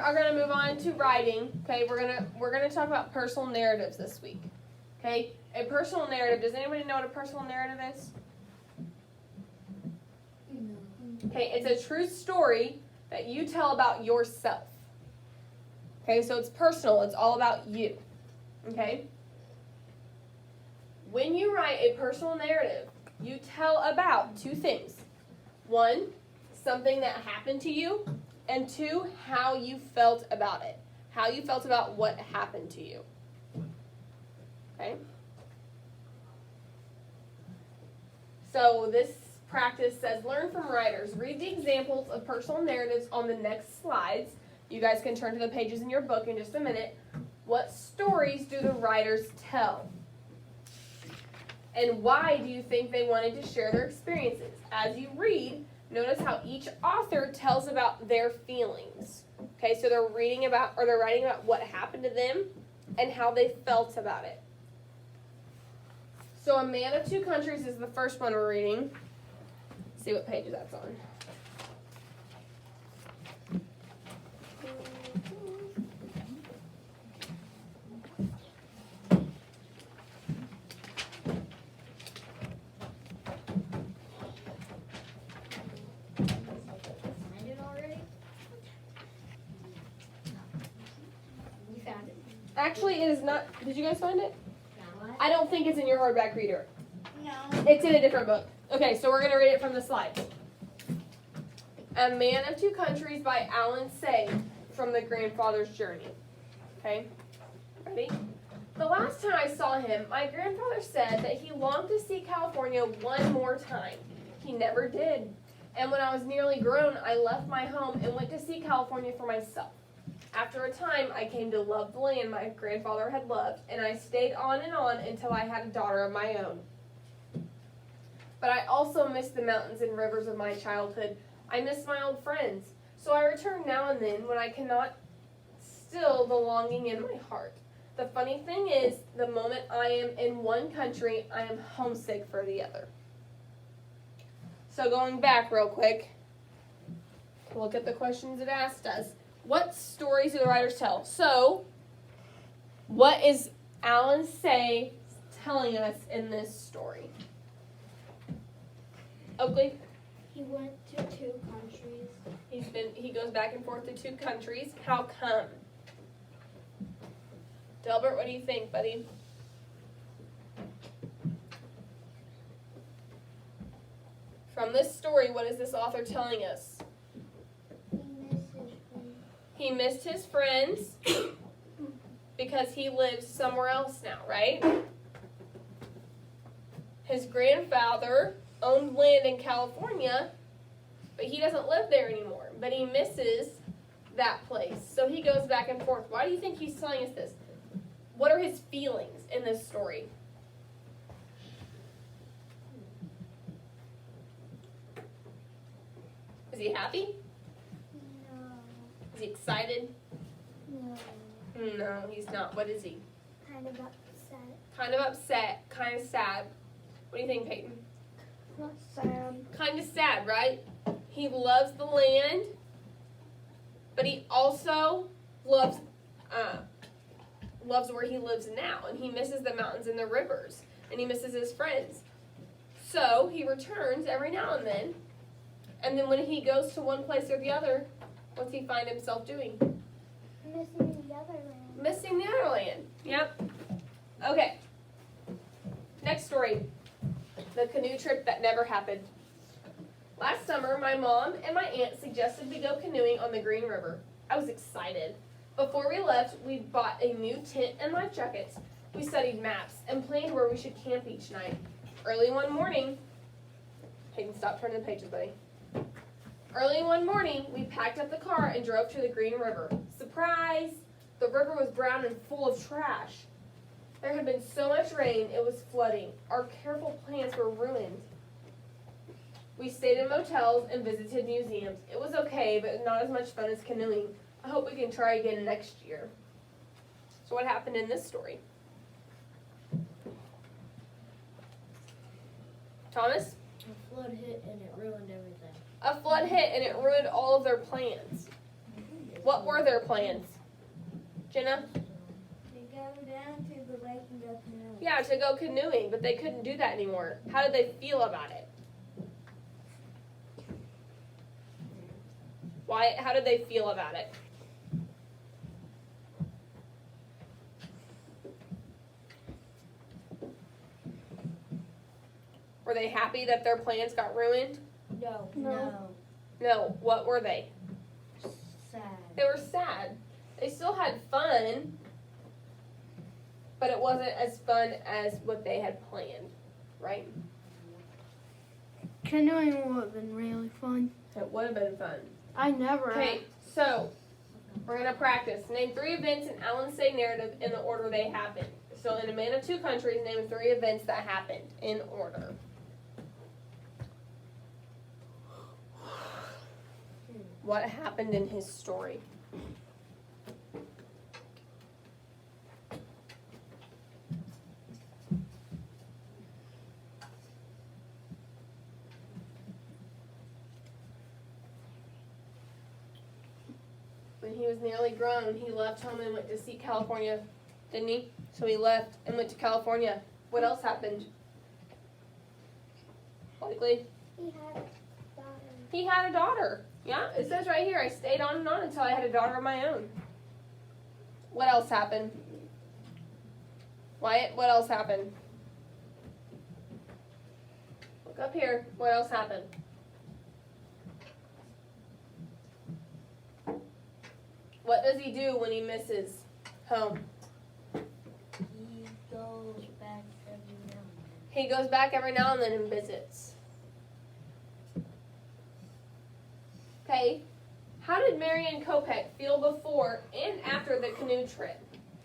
are gonna move on to writing. Okay, we're gonna talk about personal narratives this week. Okay, a personal narrative. Does anybody know what a personal narrative is? No. Okay, it's a true story that you tell about yourself. Okay, so it's personal. It's all about you. Okay. When you write a personal narrative, you tell about two things. One, something that happened to you, and two, how you felt about it. How you felt about what happened to you. Okay? So this practice says, learn from writers. Read the examples of personal narratives on the next slides. You guys can turn to the pages in your book in just a minute. What stories do the writers tell? And why do you think they wanted to share their experiences? As you read, notice how each author tells about their feelings. Okay, so they're writing about what happened to them and how they felt about it. So A Man of Two Countries is the first one we're reading. Let's see what page that's on. Actually, it is not. Did you guys find it? No. I don't think it's in your hardback reader. No. It's in a different book. Okay, so we're going to read it from the slides. A Man of Two Countries by Alan Say from The Grandfather's Journey. Okay, ready? The last time I saw him, my grandfather said that he longed to see California one more time. He never did. And when I was nearly grown, I left my home and went to see California for myself. After a time, I came to love the land my grandfather had loved, and I stayed on and on until I had a daughter of my own. But I also miss the mountains and rivers of my childhood. I miss my old friends. So I return now and then when I cannot still the longing in my heart. The funny thing is, the moment I am in one country, I am homesick for the other. So going back real quick, look at the questions it asked us. What stories do the writers tell? So, what is Alan Say telling us in this story? Oakley? He went to two countries. He goes back and forth to two countries. How come? Delbert, what do you think, buddy? From this story, what is this author telling us? He missed his friends because he lives somewhere else now, right? His grandfather owned land in California, but he doesn't live there anymore. But he misses that place. So he goes back and forth. Why do you think he's telling us this? What are his feelings in this story? Is he happy? No. Is he excited? No. No, he's not. What is he? Kind of upset. Kind of upset, kind of sad. What do you think, Peyton? Not sad. Kind of sad, right? He loves the land, but he also loves where he lives now, and he misses the mountains and the rivers, and he misses his friends. So he returns every now and then when he goes to one place or the other, what's he find himself doing? Missing the other land. Missing the other land. Yep. Okay. Next story. The canoe trip that never happened. Last summer, my mom and my aunt suggested we go canoeing on the Green River. I was excited. Before we left, we bought a new tent and life jackets. We studied maps and planned where we should camp each night. Early one morning, Hayden, stop turning the pages, buddy. Early one morning, we packed up the car and drove to the Green River. Surprise! The river was brown and full of trash. There had been so much rain, it was flooding. Our careful plans were ruined. We stayed in motels and visited museums. It was okay, but not as much fun as canoeing. I hope we can try again next year. So what happened in this story? Thomas? A flood hit and it ruined everything. A flood hit and it ruined all of their plans. What were their plans? Jenna? They go down to the lake and go canoeing. Yeah, to go canoeing, but they couldn't do that anymore. How did they feel about it? Why? How did they feel about it? Were they happy that their plans got ruined? No. No. What were they? Sad. They were sad. They still had fun, but it wasn't as fun as what they had planned, right? Canoeing would have been really fun. It would have been fun. I never. Okay, so we're gonna practice. Name 3 events in Alan Say narrative in the order they happened. So in A Man of Two Countries, name 3 events that happened in order. What happened in his story? When he was nearly grown, he left home and went to seek California, didn't he? So he left and went to California. What else happened? Likely. He had a daughter. He had a daughter. Yeah, it says right here, I stayed on and on until I had a daughter of my own. What else happened? Wyatt, what else happened? Look up here. What else happened? What does he do when he misses home? He goes back every now and then. He goes back every now and then and visits. Okay, how did Marianne Kopek feel before and after the canoe trip?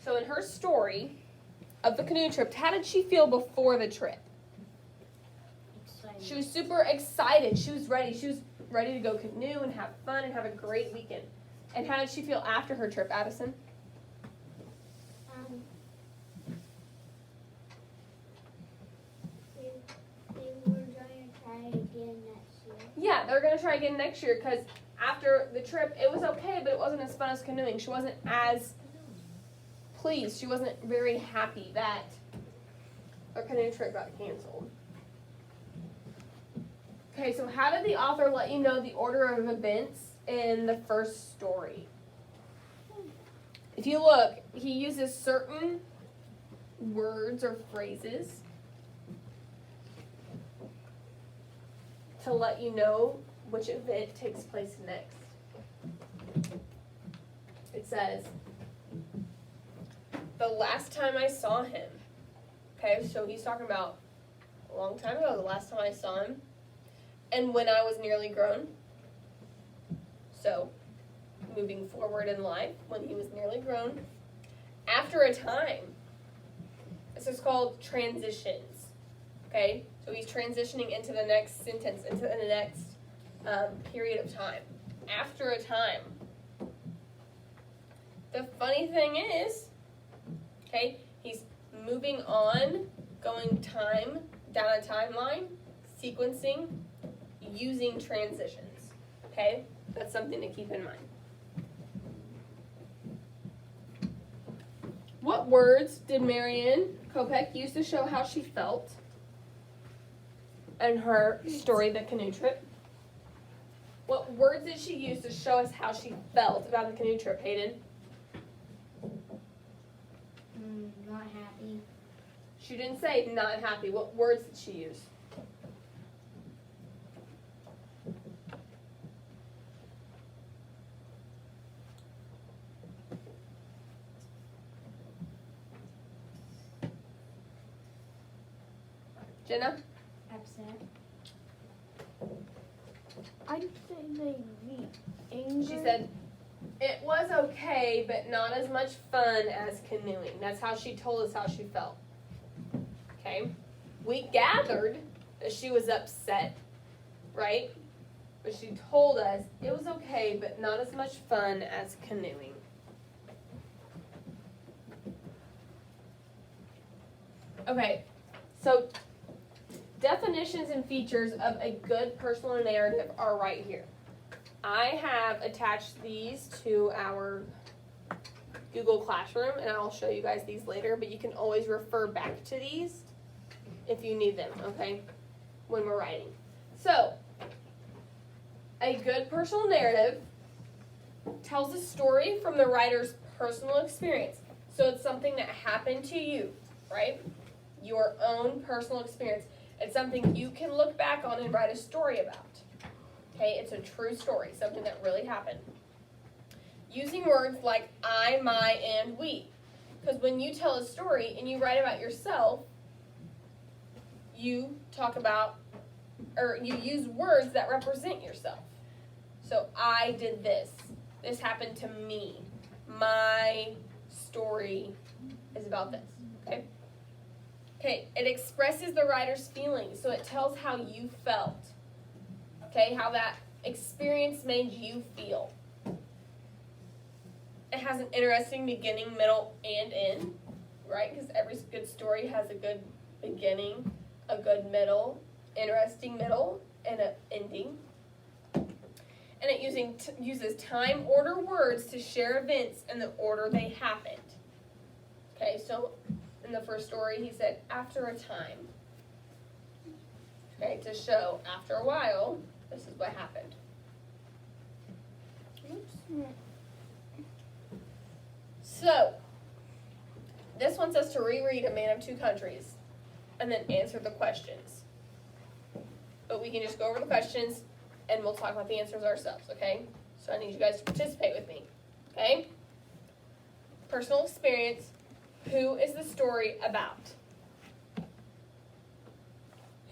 So in her story of the canoe trip, how did she feel before the trip? Excited. She was super excited. She was ready. She was ready to go canoe and have fun and have a great weekend. And how did she feel after her trip, Addison? They were going to try again next year. Yeah, they're going to try again next year because after the trip, it was okay, but it wasn't as fun as canoeing. She wasn't as pleased. She wasn't very happy that her canoe trip got canceled. Okay, so how did the author let you know the order of events in the first story? If you look, he uses certain words or phrases to let you know which event takes place next. It says, the last time I saw him. Okay, so he's talking about a long time ago, the last time I saw him. And when I was nearly grown. So, moving forward in life, when he was nearly grown. After a time. This is called transitions. Okay, so he's transitioning into the next sentence, into the next period of time. After a time. The funny thing is, okay, he's moving on, going time, down a timeline, sequencing, using transitions. Okay, that's something to keep in mind. What words did Marianne Kopek use to show how she felt in her story, The Canoe Trip? What words did she use to show us how she felt about the canoe trip, Hayden? Not happy. She didn't say not happy. What words did she use? Jenna? Upset. I'd say maybe angry. She said, it was okay, but not as much fun as canoeing. That's how she told us how she felt. Okay? We gathered that she was upset, right? But she told us it was okay, but not as much fun as canoeing. Okay, so definitions and features of a good personal narrative are right here. I have attached these to our Google Classroom, and I'll show you guys these later, but you can always refer back to these if you need them, okay, when we're writing. So, a good personal narrative tells a story from the writer's personal experience. So it's something that happened to you, right? Your own personal experience. It's something you can look back on and write a story about. Okay, it's a true story, something that really happened. Using words like I, my, and we. Because when you tell a story and you write about yourself, you talk about, or you use words that represent yourself. So I did this. This happened to me. My story is about this. Okay? Okay, it expresses the writer's feelings, so it tells how you felt. Okay, how that experience made you feel. It has an interesting beginning, middle, and end, right? Because every good story has a good beginning, a good middle, interesting middle, and an ending. And it uses time order words to share events in the order they happened. Okay, so in the first story, he said, after a time. Okay, to show after a while, this is what happened. Oops. So, this wants us to reread A Man of Two Countries and then answer the questions. But we can just go over the questions and we'll talk about the answers ourselves, okay? So I need you guys to participate with me, okay? Personal experience. Who is the story about?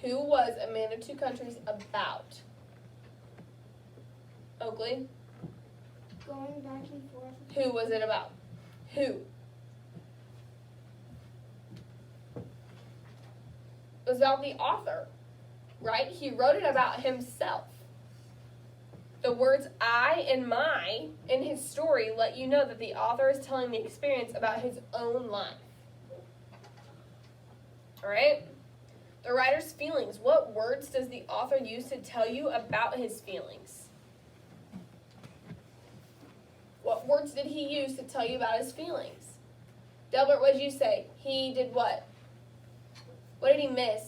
Who was A Man of Two Countries about? Oakley? Going back and forth. Who was it about? Who? It was about the author, right? He wrote it about himself. The words I and my in his story let you know that the author is telling the experience about his own life. Alright? The writer's feelings. What words does the author use to tell you about his feelings? What words did he use to tell you about his feelings? Delbert, what did you say? He did what? What did he miss?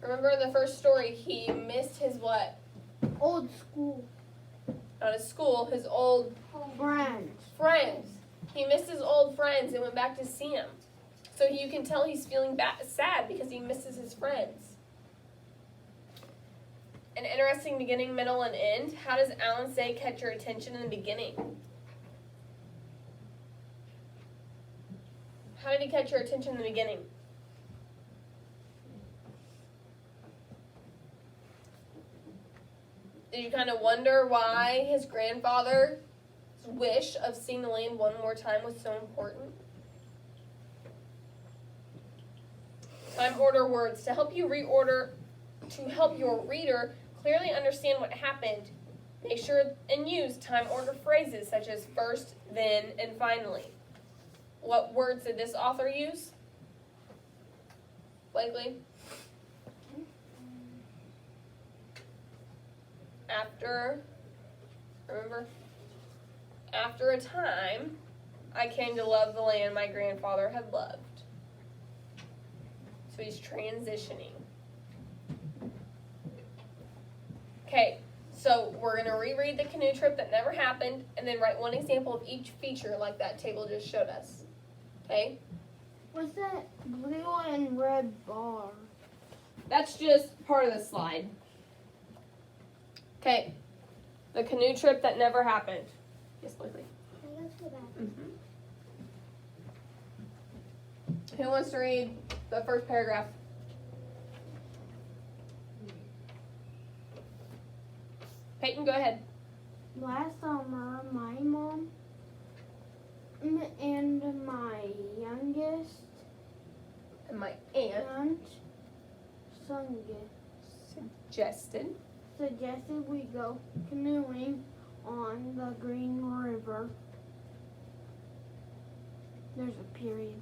Remember in the first story, he missed his what? Old school. Not his school, his old friends. He missed his old friends and went back to see him. So you can tell he's feeling sad because he misses his friends. An interesting beginning, middle, and end. How does Alan say catch your attention in the beginning? How did he catch your attention in the beginning? Did you kind of wonder why his grandfather's wish of seeing the land one more time was so important? Time order words. To help you help your reader clearly understand what happened, make sure and use time order phrases such as first, then, and finally. What words did this author use? Blakely? After, remember? After a time, I came to love the land my grandfather had loved. So he's transitioning. Okay, so we're going to reread the canoe trip that never happened and then write one example of each feature like that table just showed us. Okay? What's that blue and red bar? That's just part of the slide. Okay, the canoe trip that never happened. Yes, Blakely. Can I go to the bathroom? Who wants to read the first paragraph? Peyton, go ahead. Last summer, my mom and my youngest And my aunt aunt suggested. suggested we go canoeing on the Green River. There's a period.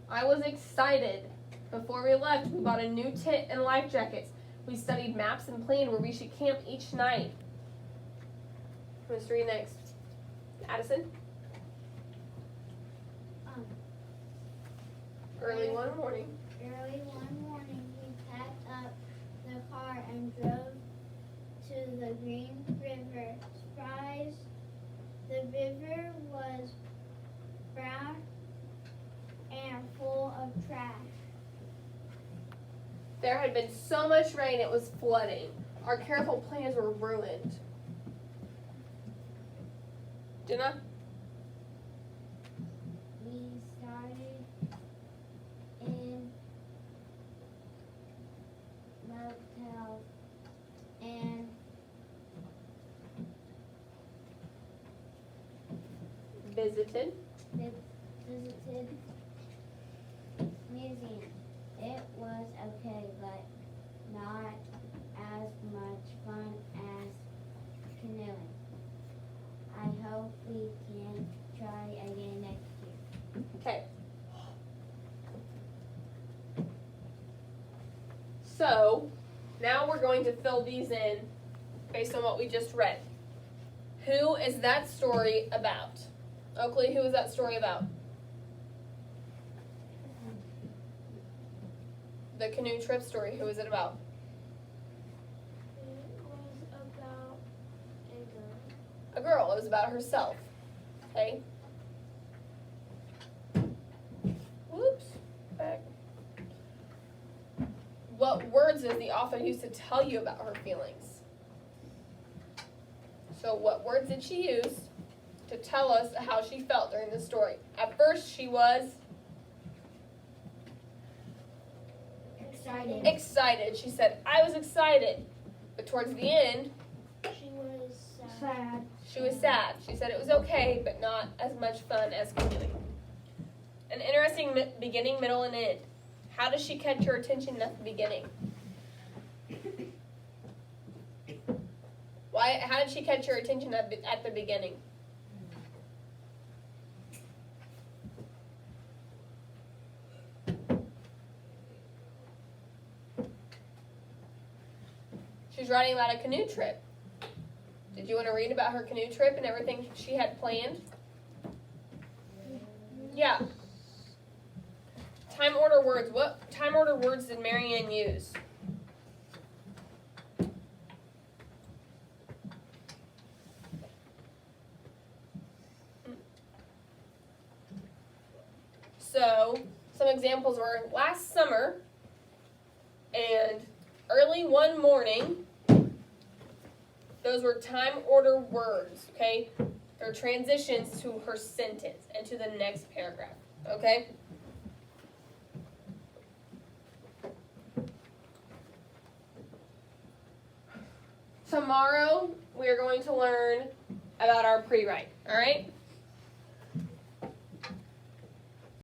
I was excited. Before we left, we bought a new tent and life jackets. We studied maps and planned where we should camp each night. Who wants to read next? Addison? Um, Early one morning. Early one morning, we packed up the car and drove to the Green River. Surprise! The river was brown and full of trash. There had been so much rain it was flooding. Our careful plans were ruined. Jenna? We started in motel and Visited. visited museum. It was okay, but not as much fun as canoeing. I hope we can try again next year. Okay. So, now we're going to fill these in based on what we just read. Who is that story about? Oakley, who is that story about? The canoe trip story, who is it about? It was about a girl. A girl. It was about herself. Okay? Whoops. Back. What words does the author use to tell you about her feelings? So what words did she use to tell us how she felt during the story? At first she was Excited. excited. She said, I was excited. But towards the end, She was Sad. she was sad. She said it was okay, but not as much fun as canoeing. An interesting beginning, middle, and end. How does she catch your attention at the beginning? How did she catch your attention at the beginning? She's writing about a canoe trip. Did you want to read about her canoe trip and everything she had planned? Yeah. Time order words. What time order words did Marianne use? So, some examples were last summer and early one morning. Those were time order words, okay? They're transitions to her sentence and to the next paragraph, okay? Tomorrow, we are going to learn about our pre-write, all right?